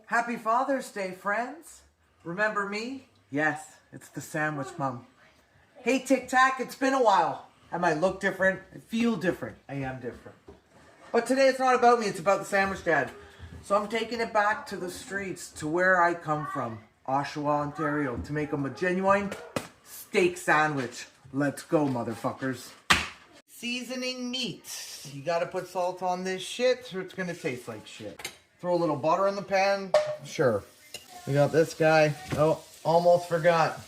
Happy Father's Day, friends. Remember me? Yes, it's the Sandwich Mom. Hey, Tic Tac, it's been a while. I might look different. I feel different. I am different. But today it's not about me, it's about the Sandwich Dad. So I'm taking it back to the streets, to where I come from, Oshawa, Ontario, to make them a genuine steak sandwich. Let's go, motherfuckers. Seasoning meat. You gotta put salt on this shit or it's gonna taste like shit. Throw a little butter in the pan. Sure. We got this guy. Oh, almost forgot.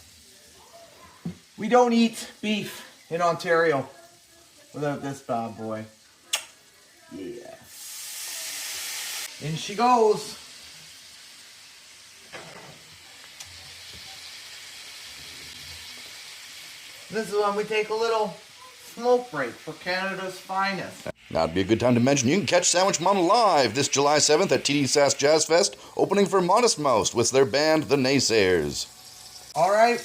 We don't eat beef in Ontario without this bad boy. Yeah. In she goes. This is when we take a little smoke break for Canada's finest. Now would be a good time to mention you can catch Sandwich Mom live this July 7th at TD Sass Jazz Fest, opening for Modest Mouse with their band, The Naysayers. Alright.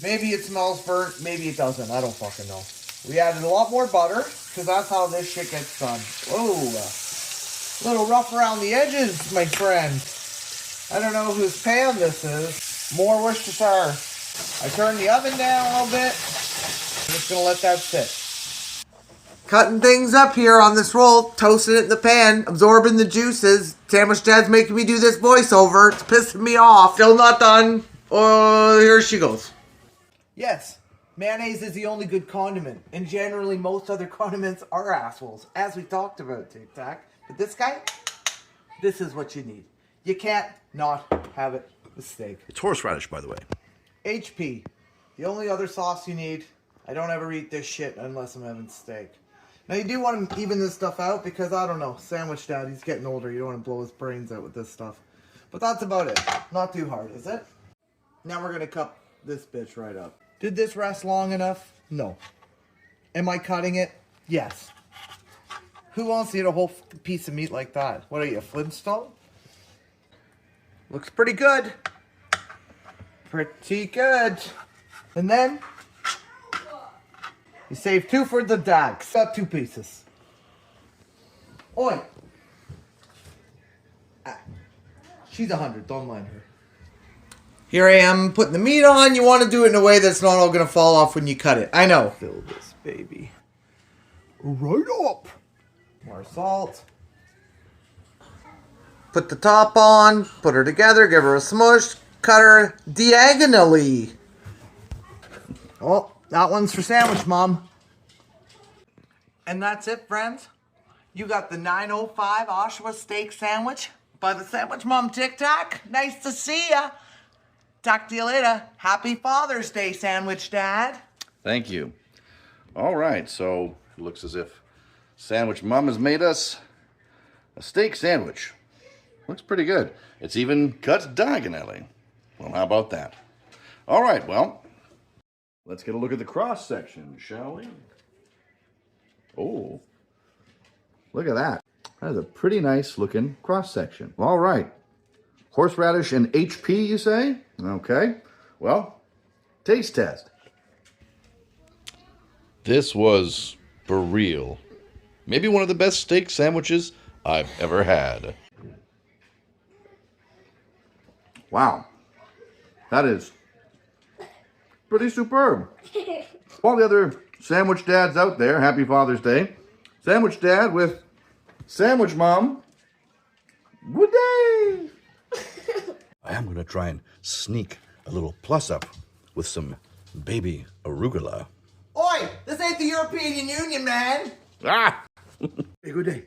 Maybe it smells burnt, maybe it doesn't. I don't fucking know. We added a lot more butter, because that's how this shit gets done. Whoa. A little rough around the edges, my friend. I don't know whose pan this is. More Worcestershire. I turned the oven down a little bit. I'm just going to let that sit. Cutting things up here on this roll, toasting it in the pan, absorbing the juices. Sandwich Dad's making me do this voiceover. It's pissing me off. Still not done. Oh, here she goes. Yes, mayonnaise is the only good condiment. And generally, most other condiments are assholes, as we talked about, Tic Tac. But this guy, this is what you need. You can't not have it with steak. It's horseradish, by the way. HP, the only other sauce you need. I don't ever eat this shit unless I'm having steak. Now you do want to even this stuff out because, I don't know, Sandwich Dad, he's getting older. You don't want to blow his brains out with this stuff. But that's about it. Not too hard, is it? Now we're going to cut this bitch right up. Did this rest long enough? No. Am I cutting it? Yes. Who wants to eat a whole piece of meat like that? What are you, a Flintstone? Looks pretty good. Pretty good. And then you save two for the dad. Got 2 pieces. Oi. She's 100. Don't mind her. Here I am putting the meat on. You want to do it in a way that's not all going to fall off when you cut it. I know. Fill this baby right up. More salt. Put the top on. Put her together. Give her a smush. Cut her diagonally. Oh, that one's for Sandwich Mom. And that's it, friends. You got the 905 Oshawa steak sandwich by the Sandwich Mom Tic Tac. Nice to see ya. Talk to you later. Happy Father's Day, Sandwich Dad. Thank you. All right, so it looks as if Sandwich Mom has made us a steak sandwich. Looks pretty good. It's even cut diagonally. Well, how about that? All right, well, let's get a look at the cross section, shall we? Oh, look at that. That is a pretty nice looking cross section. All right. Horseradish and HP, you say? Okay. Well, taste test. This was, for real, maybe one of the best steak sandwiches I've ever had. Wow. That is pretty superb. All the other Sandwich Dads out there, happy Father's Day. Sandwich Dad with Sandwich Mom. Good day. I am going to try and sneak a little plus up with some baby arugula. Oi, this ain't the European Union, man. Ah! Hey, good day.